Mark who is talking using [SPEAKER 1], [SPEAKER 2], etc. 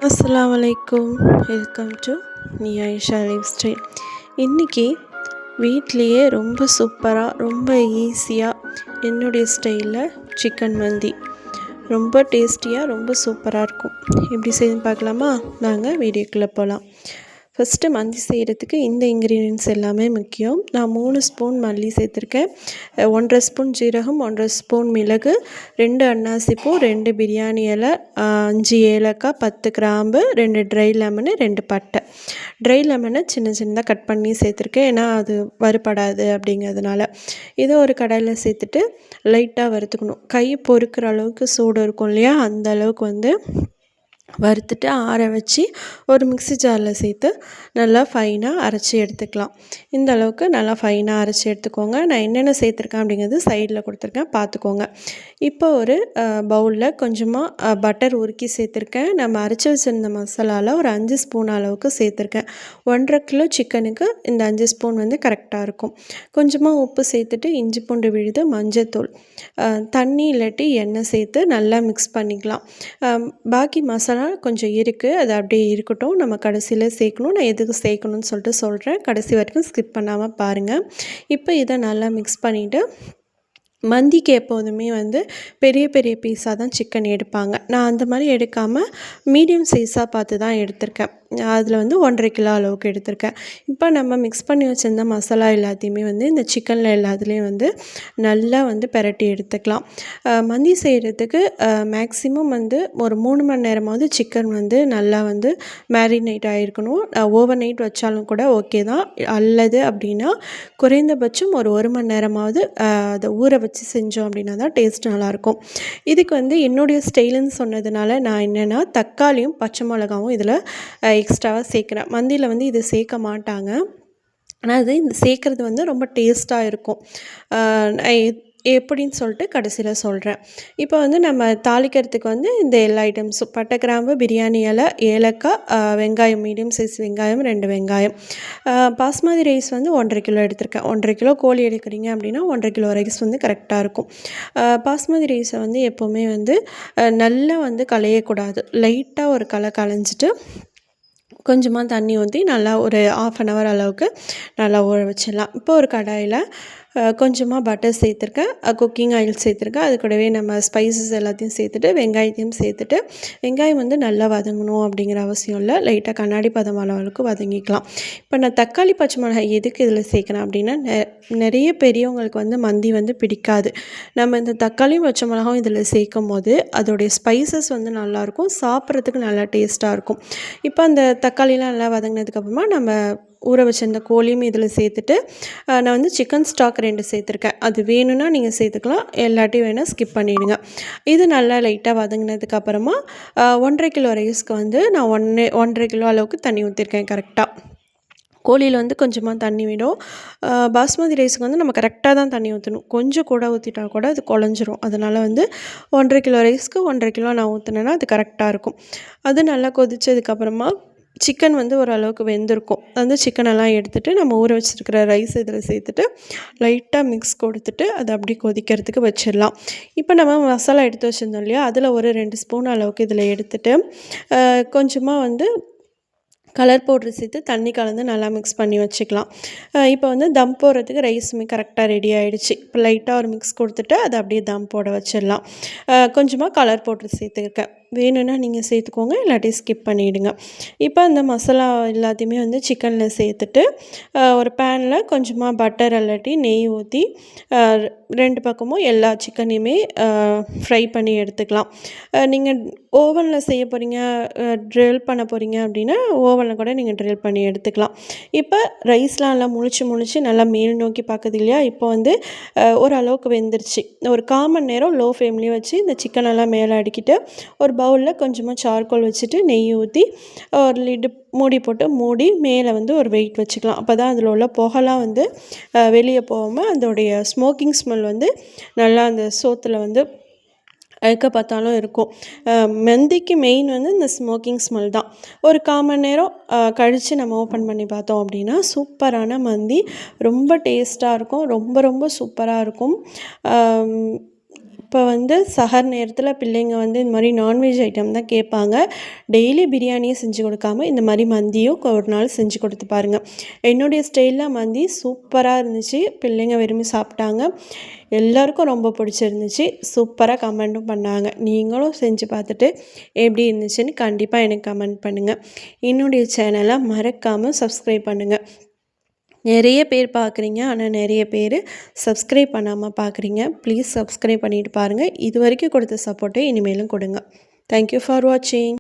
[SPEAKER 1] அஸ்ஸலாமு அலைக்கும். Welcome to Niyaisha life style. இன்றைக்கி வீட்லேயே ரொம்ப சூப்பராக ரொம்ப ஈஸியாக என்னுடைய ஸ்டைலில் சிக்கன் மந்தி ரொம்ப டேஸ்டியாக ரொம்ப சூப்பராக இருக்கும். எப்படி செய்யுன்னு பார்க்கலாமா? நாங்கள் வீடியோக்குள்ளே போகலாம். ஃபஸ்ட்டு மந்தி செய்கிறதுக்கு இந்த இன்க்ரீடியன்ட்ஸ் எல்லாமே முக்கியம். நான் 3 ஸ்பூன் மல்லி சேர்த்துருக்கேன், 1.5 ஸ்பூன் ஜீரகம், 1.5 ஸ்பூன் மிளகு, 2 அன்னாசிப்பூ, 2 பிரியாணி இலை, 5 ஏலக்காய், 10 கிராம்பு, 2 ட்ரை லெமனு, 2 பட்டை. ட்ரை லெமனை சின்ன சின்னதாக கட் பண்ணி சேர்த்துருக்கேன், ஏன்னா அது வறுபடாது அப்படிங்கிறதுனால. இதை ஒரு கடாயில் சேர்த்துட்டு லைட்டாக வறுத்துக்கணும். கை பொறுக்கிற அளவுக்கு சூடு இருக்கும் இல்லையா, அந்த அளவுக்கு வந்து வறுத்துட்டு ஆற வச்சு ஒரு மிக்ஸி ஜாரில் சேர்த்து நல்லா ஃபைனாக அரைச்சி எடுத்துக்கலாம். இந்த அளவுக்கு நல்லா ஃபைனாக அரைச்சி எடுத்துக்கோங்க. நான் என்னென்ன சேர்த்துருக்கேன் அப்படிங்கிறது சைடில் கொடுத்துருக்கேன், பார்த்துக்கோங்க. இப்போ ஒரு பவுலில் கொஞ்சமாக பட்டர் உருக்கி சேர்த்துருக்கேன். நம்ம அரைச்சி வச்சுருந்த மசாலாவில் ஒரு 5 ஸ்பூன் அளவுக்கு சேர்த்துருக்கேன். 1.5 கிலோ சிக்கனுக்கு இந்த 5 ஸ்பூன் வந்து கரெக்டாக இருக்கும். கொஞ்சமாக உப்பு சேர்த்துட்டு இஞ்சி பூண்டு விழுது, மஞ்சத்தூள், தண்ணி இல்லாட்டி எண்ணெய் சேர்த்து நல்லா மிக்ஸ் பண்ணிக்கலாம். பாக்கி மசாலா கொஞ்சம் இருக்குது, அது அப்படியே இருக்கட்டும். நம்ம கடைசியில் சேர்க்கணும். நான் எதுக்கு சேர்க்கணும்னு சொல்கிறேன், கடைசி வரைக்கும் ஸ்கிப் பண்ணாமல் பாருங்கள். இப்போ இதை நல்லா மிக்ஸ் பண்ணிவிட்டு, மந்திக்கு எப்போதுமே வந்து பெரிய பெரிய பீஸாக தான் சிக்கன் எடுப்பாங்க. நான் அந்த மாதிரி எடுக்காமல் மீடியம் சைஸாக பார்த்து தான் எடுத்திருக்கேன். அதில் வந்து 1.5 கிலோ அளவுக்கு எடுத்திருக்கேன். இப்போ நம்ம மிக்ஸ் பண்ணி வச்சுருந்த மசாலா எல்லாத்தையுமே வந்து இந்த சிக்கனில் எல்லாத்துலேயும் வந்து நல்லா வந்து பெரட்டி எடுத்துக்கலாம். மந்தி செய்கிறதுக்கு மேக்ஸிமம் வந்து ஒரு 3 மணி நேரமாவது சிக்கன் வந்து நல்லா வந்து மேரினேட் ஆகிருக்கணும். ஓவர் நைட் வச்சாலும் கூட ஓகே தான். அல்லது அப்படின்னா குறைந்தபட்சம் ஒரு மணி நேரமாவது அதை ஊற வச்சு செஞ்சோம் அப்படின்னா தான் டேஸ்ட் நல்லாயிருக்கும். இதுக்கு வந்து என்னுடைய ஸ்டைலுன்னு சொன்னதுனால நான் என்னென்னா தக்காளியும் பச்சை மிளகாவும் இதில் எக்ஸ்ட்ராவாக சேர்க்குறேன். மந்தியில் வந்து இது சேர்க்க மாட்டாங்க, ஆனால் அது இந்த சேர்க்குறது வந்து ரொம்ப டேஸ்ட்டாக இருக்கும். எப்படின்னு சொல்லிட்டு கடைசியில் சொல்கிறேன். இப்போ வந்து நம்ம தாளிக்கிறதுக்கு வந்து இந்த எல்லா ஐட்டம்ஸும் பட்டை, கிராம்பு, பிரியாணி இலை, ஏலக்காய், வெங்காயம், மீடியம் சைஸ் வெங்காயம் 2 வெங்காயம். பாஸ்மதி ரைஸ் வந்து 1.5 கிலோ எடுத்திருக்கேன். 1.5 கிலோ கோழி எடுக்கிறீங்க அப்படின்னா 1.5 கிலோ ரைஸ் வந்து கரெக்டாக இருக்கும். பாஸ்மதி ரைஸை வந்து எப்போவுமே வந்து நல்லா வந்து களையக்கூடாது. லைட்டாக ஒரு களைஞ்சிட்டு கொஞ்சமாக தண்ணி ஊற்றி நல்லா ஒரு 1/2 hour அளவுக்கு நல்லா ஊற வச்சிடலாம். இப்போ ஒரு கடாயில் கொஞ்சமாக பட்டர் சேர்த்துருக்கேன், குக்கிங் ஆயில் சேர்த்துருக்கேன். அது கூடவே நம்ம ஸ்பைசஸ் எல்லாத்தையும் சேர்த்துட்டு வெங்காயத்தையும் சேர்த்துட்டு, வெங்காயம் வந்து நல்லா வதங்கணும் அப்படிங்கிற அவசியம் இல்லை, லைட்டாக கண்ணாடி பதம் அளவுக்கு வதங்கிக்கலாம். இப்போ நான் தக்காளி பச்சை மிளகாய் எதுக்கு இதில் சேர்க்குறேன் அப்படின்னா, நிறைய பெரியவங்களுக்கு வந்து மந்தி வந்து பிடிக்காது. நம்ம இந்த தக்காளியும் பச்சை மிளகாயும் இதில் சேர்க்கும் போது அதோடைய ஸ்பைசஸ் வந்து நல்லாயிருக்கும், சாப்பிட்றதுக்கு நல்லா டேஸ்ட்டாக இருக்கும். இப்போ அந்த தக்காளிலாம் நல்லா வதங்கினதுக்கப்புறமா நம்ம ஊற வச்சிருந்த கோழியும் இதில் சேர்த்துட்டு, நான் வந்து சிக்கன் ஸ்டாக் 2 சேர்த்துருக்கேன். அது வேணும்னா நீங்கள் சேர்த்துக்கலாம், எல்லாட்டையும் வேணால் ஸ்கிப் பண்ணிவிடுங்க. இது நல்லா லைட்டாக வதங்கினதுக்கப்புறமா 1.5 கிலோ ரைஸ்க்கு வந்து நான் 1.5 கிலோ அளவுக்கு தண்ணி ஊற்றிருக்கேன் கரெக்டாக. கோழியில் வந்து கொஞ்சமாக தண்ணி விடும். பாஸ்மதி ரைஸுக்கு வந்து நம்ம கரெக்டாக தான் தண்ணி ஊற்றணும். கொஞ்சம் கூட ஊற்றிட்டா கூட அது குழஞ்சிரும். அதனால் வந்து 1.5 கிலோ ரைஸ்க்கு 1.5 கிலோ நான் ஊற்றினேன்னா அது கரெக்டாக இருக்கும். அது நல்லா கொதித்ததுக்கப்புறமா சிக்கன் வந்து ஓரளவுக்கு வெந்திருக்கும். வந்து சிக்கனெல்லாம் எடுத்துகிட்டு நம்ம ஊற வச்சுருக்கிற ரைஸ் இதில் சேர்த்துட்டு லைட்டாக மிக்ஸ் கொடுத்துட்டு அதை அப்படியே கொதிக்கிறதுக்கு வச்சிடலாம். இப்போ நம்ம மசாலா எடுத்து வச்சுருந்தோம் இல்லையா, அதில் ஒரு 2 ஸ்பூன் அளவுக்கு இதில் எடுத்துகிட்டு கொஞ்சமாக வந்து கலர் பவுட்ரு சேர்த்து தண்ணி கலந்து நல்லா மிக்ஸ் பண்ணி வச்சுக்கலாம். இப்போ வந்து தம் போடுறதுக்கு ரைஸுமே கரெக்டாக ரெடி ஆகிடுச்சு. இப்போ லைட்டாக ஒரு மிக்ஸ் கொடுத்துட்டு அதை அப்படியே தம் போட வச்சிடலாம். கொஞ்சமாக கலர் பவுட்ரு சேர்த்துருக்கேன், வேணும்னா நீங்கள் சேர்த்துக்கோங்க, இல்லாட்டி ஸ்கிப் பண்ணிவிடுங்க. இப்போ அந்த மசாலா எல்லாத்தையுமே வந்து சிக்கனில் சேர்த்துட்டு ஒரு பேனில் கொஞ்சமாக பட்டர் இல்லாட்டி நெய் ஊற்றி 2 பக்கமும் எல்லா சிக்கனையுமே ஃப்ரை பண்ணி எடுத்துக்கலாம். நீங்கள் ஓவனில் செய்ய போகிறீங்க, ட்ரில் பண்ண போகிறீங்க அப்படின்னா ஓவனில் கூட நீங்கள் ட்ரில் பண்ணி எடுத்துக்கலாம். இப்போ ரைஸ்லாம் நல்லா முழிச்சு நல்லா மேல் நோக்கி பார்க்குது இல்லையா, இப்போ வந்து ஓரளவுக்கு வெந்துருச்சு. ஒரு 1/4 மணி நேரம் லோ ஃப்ளேம்லேயே வச்சு இந்த சிக்கனெல்லாம் மேலே அடிக்கிட்டு ஒரு பவுலில் கொஞ்சமாக சார்கோல் வச்சுட்டு நெய் ஊற்றி ஒரு லிட்டு மூடி போட்டு மூடி மேலே வந்து ஒரு வெயிட் வச்சுக்கலாம். அப்போ தான் அதில் உள்ள புகைலாம் வந்து வெளியே போகாமல் அதோடைய ஸ்மோக்கிங் ஸ்மெல் வந்து நல்லா அந்த சோத்தில் வந்து எங்கே பார்த்தாலும் இருக்கும். மந்திக்கு மெயின் வந்து இந்த ஸ்மோக்கிங் ஸ்மெல் தான். ஒரு 1/4 மணி நேரம் கழித்து நம்ம ஓப்பன் பண்ணி பார்த்தோம் அப்படின்னா சூப்பரான மந்தி ரொம்ப டேஸ்ட்டாக இருக்கும், ரொம்ப சூப்பராக இருக்கும். அப்போ வந்து சஹர் நேரத்தில் பிள்ளைங்க வந்து இந்த மாதிரி நான்வெஜ் ஐட்டம் தான் கேட்பாங்க. டெய்லி பிரியாணியே செஞ்சு கொடுக்காம இந்த மாதிரி மந்தியும் ஒரு நாள் செஞ்சு கொடுத்து பாருங்கள். என்னுடைய ஸ்டைலில் மந்தி சூப்பராக இருந்துச்சு. பிள்ளைங்க விரும்பி சாப்பிட்டாங்க. எல்லாருக்கும் ரொம்ப பிடிச்சிருந்துச்சு. சூப்பராக கமெண்ட்டும் பண்ணாங்க. நீங்களும் செஞ்சு பார்த்துட்டு எப்படி இருந்துச்சுன்னு கண்டிப்பாக எனக்கு கமெண்ட் பண்ணுங்கள். என்னுடைய சேனலை மறக்காமல் சப்ஸ்கிரைப் பண்ணுங்கள். நிறைய பேர் பார்க்குறீங்க, ஆனால் நிறைய பேர் சப்ஸ்கிரைப் பண்ணாமல் பார்க்குறீங்க. ப்ளீஸ் சப்ஸ்கிரைப் பண்ணிவிட்டு பாருங்கள். இது வரைக்கும் கொடுத்த சப்போர்ட்டை இனிமேலும் கொடுங்க. தேங்க்யூ ஃபார் வாட்சிங்.